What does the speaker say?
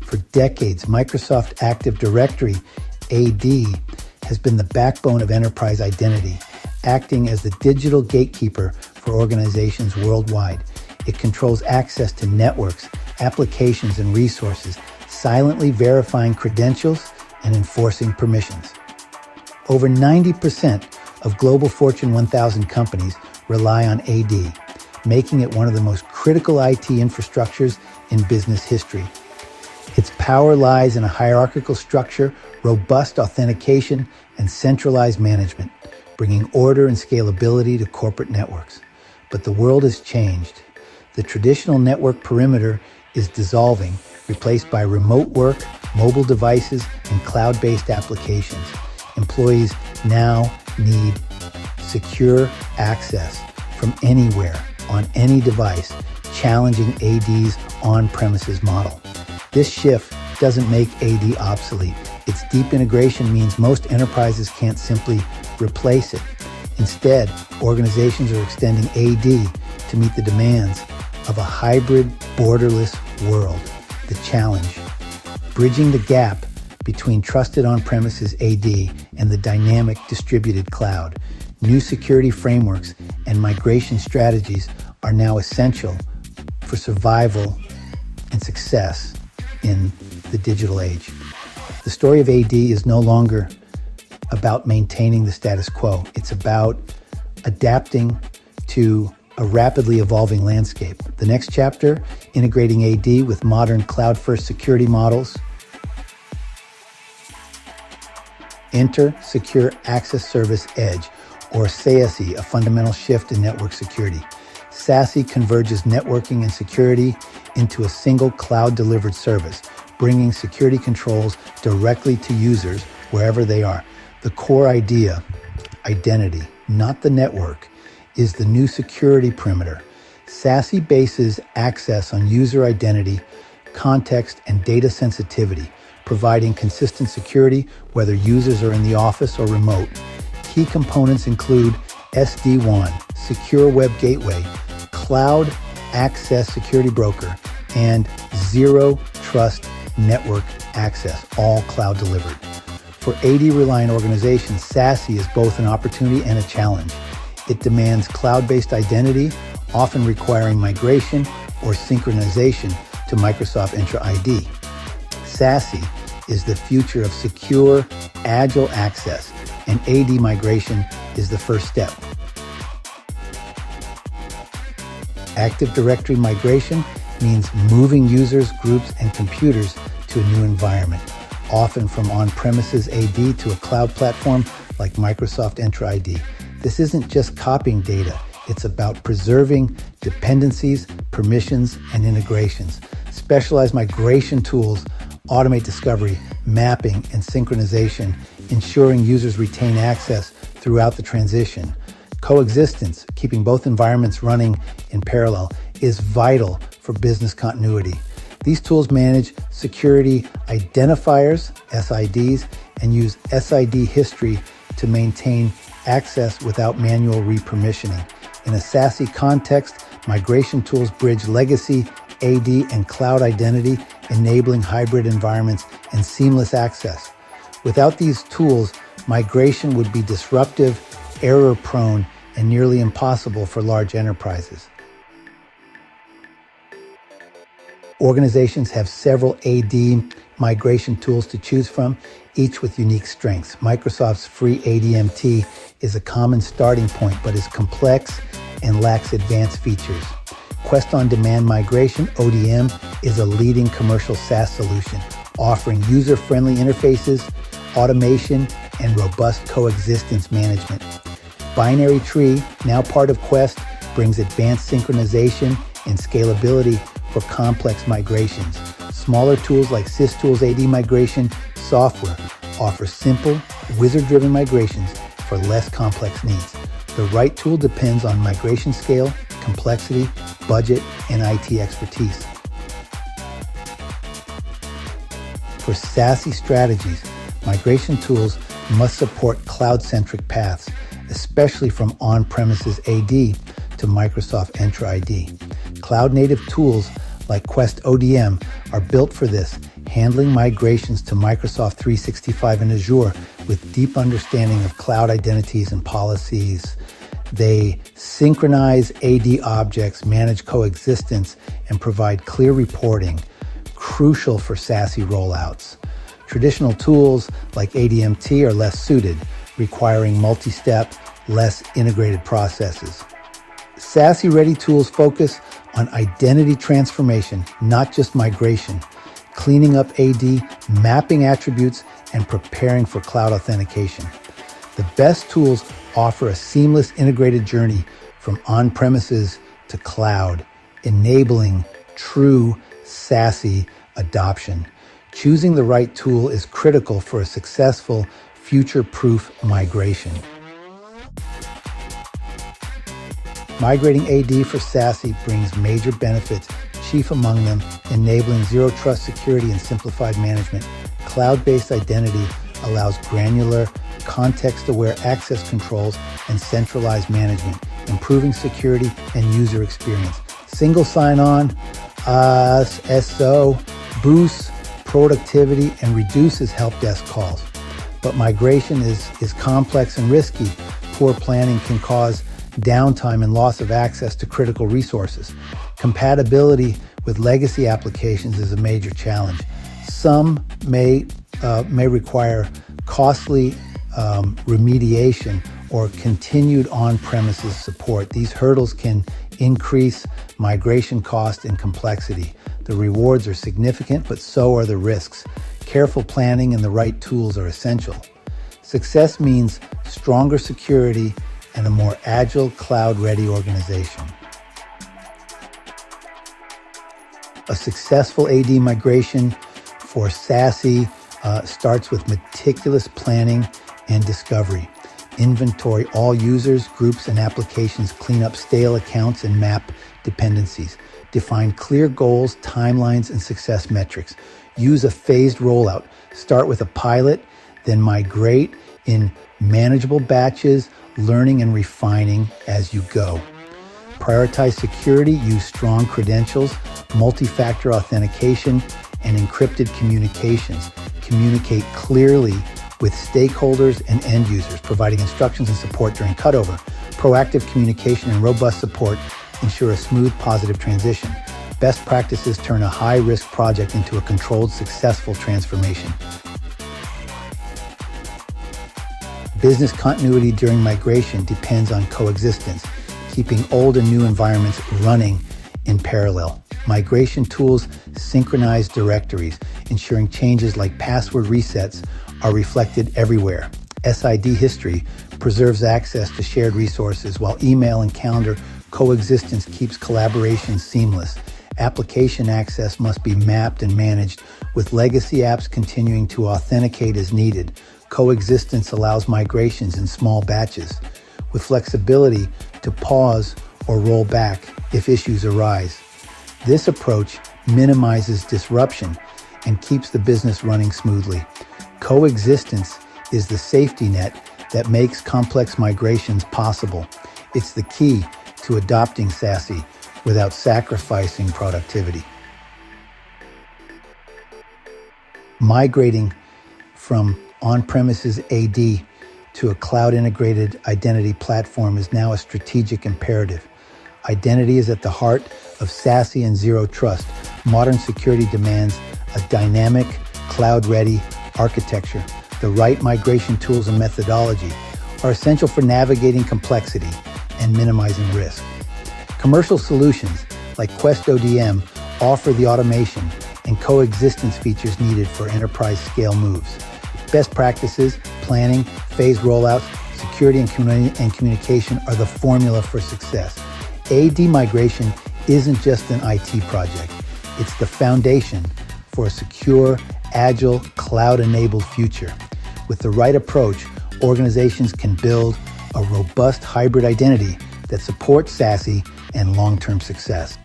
For decades, Microsoft Active Directory, AD, has been the backbone of enterprise identity, acting as the digital gatekeeper for organizations worldwide. It controls access to networks, applications, and resources, silently verifying credentials and enforcing permissions. Over 90% of global Fortune 1000 companies rely on AD, making it one of the most critical IT infrastructures in business history. Its power lies in a hierarchical structure, robust authentication, and centralized management, bringing order and scalability to corporate networks. But the world has changed. The traditional network perimeter is dissolving, replaced by remote work, mobile devices, and cloud-based applications. Employees now need secure access from anywhere, on any device, challenging AD's on-premises model. This shift doesn't make AD obsolete. Its deep integration means most enterprises can't simply replace it. Instead, organizations are extending AD to meet the demands of a hybrid, borderless world. The challenge: bridging the gap between trusted on-premises AD and the dynamic distributed cloud. New security frameworks and migration strategies are now essential for survival and success in the digital age. The story of AD is no longer about maintaining the status quo. It's about adapting to a rapidly evolving landscape. The next chapter, integrating AD with modern cloud-first security models. Enter Secure Access Service Edge, or SASE, a fundamental shift in network security. SASE converges networking and security into a single cloud-delivered service, bringing security controls directly to users wherever they are. The core idea, identity, not the network, is the new security perimeter. SASE bases access on user identity, context, and data sensitivity, providing consistent security whether users are in the office or remote. Key components include SD-WAN, Secure Web Gateway, Cloud Access Security Broker, and Zero Trust Network Access, all cloud delivered. For AD-reliant organizations, SASE is both an opportunity and a challenge. It demands cloud-based identity, often requiring migration or synchronization to Microsoft Entra ID. SASE is the future of secure, agile access, and AD migration is the first step. Active Directory migration means moving users, groups, and computers to a new environment, often from on-premises AD to a cloud platform like Microsoft Entra ID. This isn't just copying data. It's about preserving dependencies, permissions, and integrations. Specialized migration tools automate discovery, mapping, and synchronization, ensuring users retain access throughout the transition. Coexistence, keeping both environments running in parallel, is vital for business continuity. These tools manage security identifiers, SIDs, and use SID history to maintain access without manual re-permissioning. In a SASE context, migration tools bridge legacy, AD, and cloud identity, enabling hybrid environments and seamless access. Without these tools, migration would be disruptive, error-prone, and nearly impossible for large enterprises. Organizations have several AD migration tools to choose from, each with unique strengths. Microsoft's free ADMT is a common starting point, but is complex and lacks advanced features. Quest on-Demand Migration, ODM, is a leading commercial SaaS solution, offering user-friendly interfaces, automation, and robust coexistence management. Binary Tree, now part of Quest, brings advanced synchronization and scalability for complex migrations. Smaller tools like SysTools AD Migration software offer simple, wizard-driven migrations for less complex needs. The right tool depends on migration scale, complexity, budget, and IT expertise. For SASE strategies, migration tools must support cloud-centric paths, especially from on-premises AD to Microsoft Entra ID. Cloud-native tools like Quest ODM are built for this, handling migrations to Microsoft 365 and Azure with deep understanding of cloud identities and policies. They synchronize AD objects, manage coexistence, and provide clear reporting, crucial for SASE rollouts. Traditional tools like ADMT are less suited, requiring multi-step, less integrated processes. SASE-ready tools focus on identity transformation, not just migration, cleaning up AD, mapping attributes, and preparing for cloud authentication. The best tools offer a seamless integrated journey from on-premises to cloud, enabling true SASE adoption. Choosing the right tool is critical for a successful, future-proof migration. Migrating AD for SASE brings major benefits, chief among them enabling zero trust security and simplified management. Cloud-based identity allows granular, context-aware access controls and centralized management, improving security and user experience. Single sign-on, SO, boosts productivity and reduces help desk calls. But migration is complex and risky. Poor planning can cause downtime and loss of access to critical resources. Compatibility with legacy applications is a major challenge. Some may require costly remediation or continued on-premises support. These hurdles can increase migration cost and complexity. The rewards are significant, but so are the risks. Careful planning and the right tools are essential. Success means stronger security and a more agile, cloud-ready organization. A successful AD migration for SASE starts with meticulous planning and discovery. Inventory all users, groups, and applications, clean up stale accounts and map dependencies. Define clear goals, timelines, and success metrics. Use a phased rollout. Start with a pilot, then migrate in manageable batches, learning and refining as you go. Prioritize security, use strong credentials, multi-factor authentication, and encrypted communications. Communicate clearly with stakeholders and end users, providing instructions and support during cutover. Proactive communication and robust support ensure a smooth, positive transition. Best practices turn a high-risk project into a controlled, successful transformation. Business continuity during migration depends on coexistence, keeping old and new environments running in parallel. Migration tools synchronize directories, ensuring changes like password resets are reflected everywhere. SID history preserves access to shared resources, while email and calendar coexistence keeps collaboration seamless. Application access must be mapped and managed, with legacy apps continuing to authenticate as needed. Coexistence allows migrations in small batches, with flexibility to pause or roll back if issues arise. This approach minimizes disruption and keeps the business running smoothly. Coexistence is the safety net that makes complex migrations possible. It's the key to adopting SASE without sacrificing productivity. Migrating from on-premises AD to a cloud-integrated identity platform is now a strategic imperative. Identity is at the heart of SASE and zero trust. Modern security demands a dynamic, cloud-ready architecture. The right migration tools and methodology are essential for navigating complexity and minimizing risk. Commercial solutions like Quest ODM offer the automation and coexistence features needed for enterprise-scale moves. Best practices, planning, phased rollouts, security and communication are the formula for success. AD migration isn't just an IT project. It's the foundation for a secure, agile, cloud-enabled future. With the right approach, organizations can build a robust hybrid identity that supports SASE and long-term success.